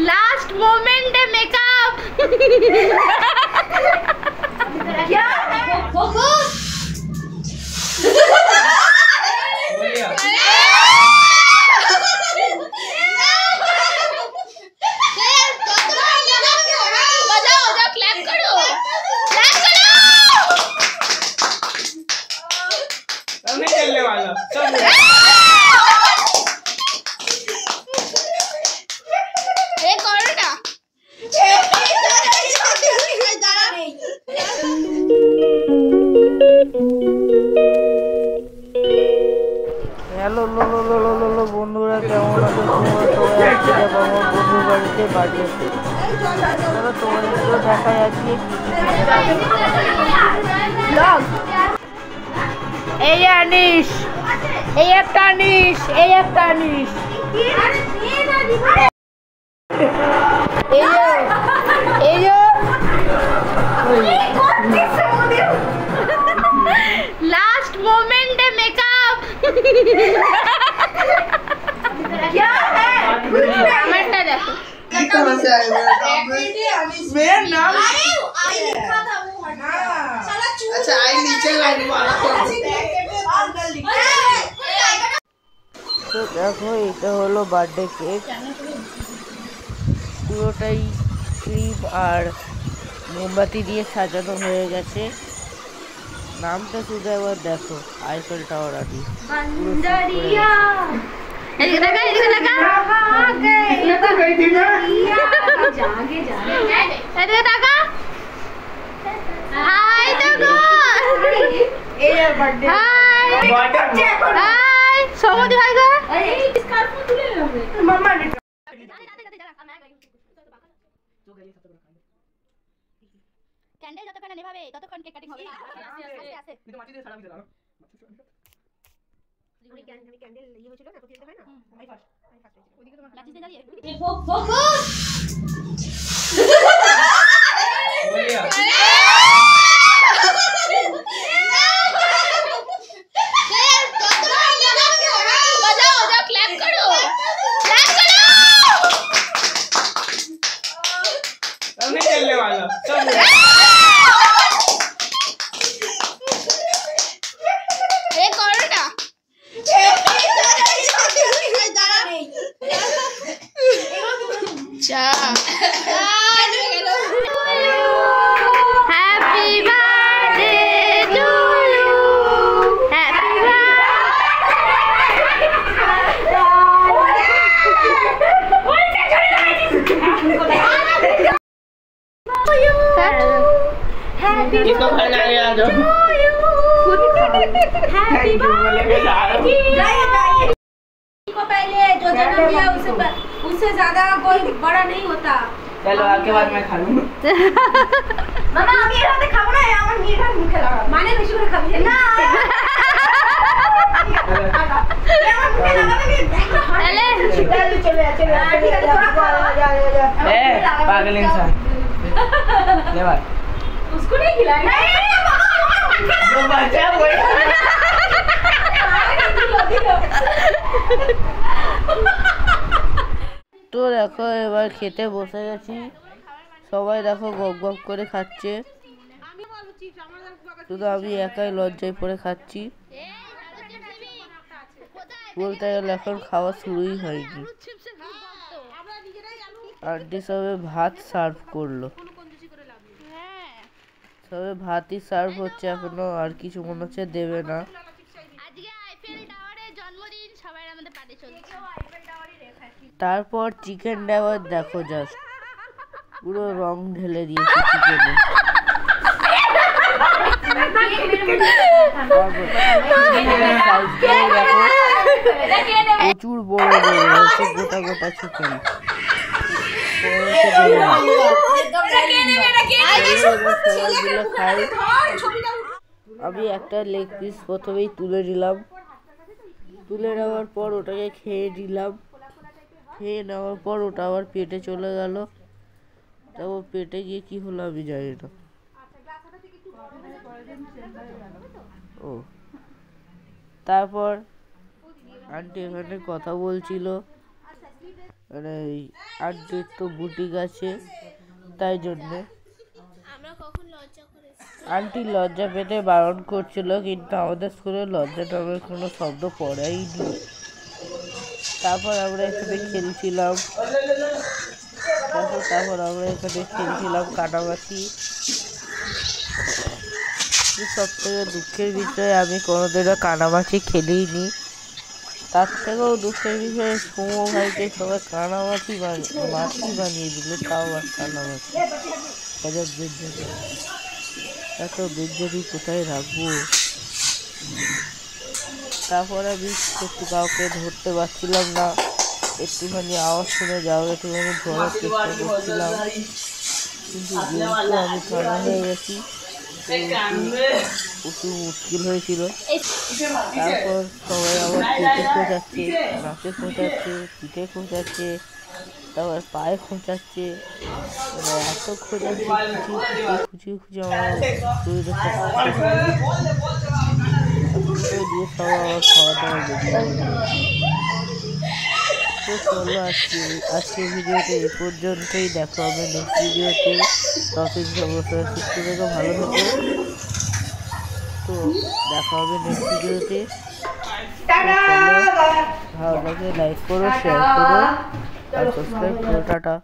Last moment है makeup. क्या है हेलो लो लो लो लो लो लो बंधुरा केमन आছো তোমরা সবাই আজকে যাবো আমার বন্ধুর বাড়িতে বার্থডেতে চলো তোমাদেরকেও দেখাই আজকে ব্লগ। এই আনিস, এই একটা আনিস, এই একটা আনিস, এই যে लास्ट मोमेंट है मेकअप। क्या है कमेंट देखो कहां से आए मेरा नाम अच्छा आई नीचे लाइन वाला তো দেখো এটা হলো বার্থডে কেক, পুরোটাই ক্রিম আর মোমবাতি দিয়ে সাজানো হয়ে গেছে। নামটা শুধু একবার দেখো, আইফেল টাওয়ার আদি। ক্যান্ডেল যতক্ষণ না নেভাবে ততক্ষণ কেক কাটিং হবে না। আস্তে আস্তে কিন্তু মাটি দিয়ে ছাড়া দিতে দাও। ওই ক্যান্ডেল ইয়ে হয়েছিল না, প্রতিদিন হয় না, আই ফার্স্ট হয়েছিল ওইদিকে তোমার লাঠি দিয়ে দাঁড়িয়ে ফোকাস বলিয়া इसको खाना है यार जो हैप्पी बर्थडे को पहले जो जन्म दिया उससे ज्यादा कोई बड़ा नहीं होता। चलो आपके बाद मैं खा लूं। मामा আমি এর হাতে খাবো না, আমার মিঠা মুখে লাগা মানে বেশি করে খাবি না। আমার মুখে লাগাবে নি দেখো চলে চলে চলে ঠিক আছে তোরা খা যা যা ए पागल इंसान ले भाई उसको नहीं खिलाया नहीं जो बचा वही তো দেখো এবার খেতে বসে গেছি, সবাই দেখো গপ গপ করে খাচ্ছে, শুধু আমি একাই লজ্জায় পড়ে খাচ্ছি। বলতে গেলে এখন খাওয়া শুরুই হয়নি, আন্টি সবে ভাত সার্ভ করলো, সবে ভাতই সার্ভ হচ্ছে এখনো, আর কিছু মনে হচ্ছে দেবে না। তারপর চিকেন ডাবার দেখো, জাস্ট পুরো রং ঢেলে দিয়েছে চিকেনে। প্রচুর বড় বড় হচ্ছে গোটা গোটা চিকেন। আমি একটা লেগ পিস প্রথমেই তুলে নিলাম, তুলে নেওয়ার পর ওটাকে খেয়ে নিলাম, খেয়ে নেওয়ার পর ওটা আবার পেটে চলে গেল, তারপর পেটে গিয়ে কি হলো আমি জানি না। ও তারপর আন্টি এখানে কথা বলছিল, মানে আন্টির তো বুটিক আছে, তাই জন্যে আন্টি লজ্জা পেতে বারণ করছিল, কিন্তু আমাদের স্কুলে লজ্জা নামের কোনো শব্দ পড়াইনি। তারপর আমরা এখানে খেলছিলাম কানামাছি। সব থেকে দুঃখের বিষয় আমি কোনোদিনও কানামাছি খেলিনি। তার থেকেও দুঃখের বিষয়ে সুমো ভাইকে সবাই কানামাছি বানিয়ে দিল, তাও আর কানামাছি। এত বেজ্জতি কোথায় রাখবো? তারপর আমি একটু কাউকে ধরতে পারছিলাম না, একটুখানি আওয়াজ শুনে যাও একটুখানি ধরার চেষ্টা করছিলাম, কিন্তু যেহেতু আমি কানা হয়ে গেছি একটু মুশকিল হয়েছিল। তারপর সবাই আমার পেটে খোঁচাচ্ছে, নাকে খোঁচাচ্ছে, পিঠে খোঁচাচ্ছে, তারপর পায়ে খোঁচাচ্ছে, এত খোঁচাচ্ছে, খুঁচিয়ে আমার শরীরে দিয়ে সব আমার খাওয়া দাওয়া বেরিয়ে গেল। তো চলো আজকের ভিডিওটা এ পর্যন্তই। দেখো হবে নেক্সট ভিডিওতে। ততদিন সবাই সুস্থ থেকো, ভালো থেকো। তো দেখা হবে নেক্সট ভিডিওতে। ভালো লাগে লাইক করো, শেয়ার করো আর সাবস্ক্রাইব করো। টাটা।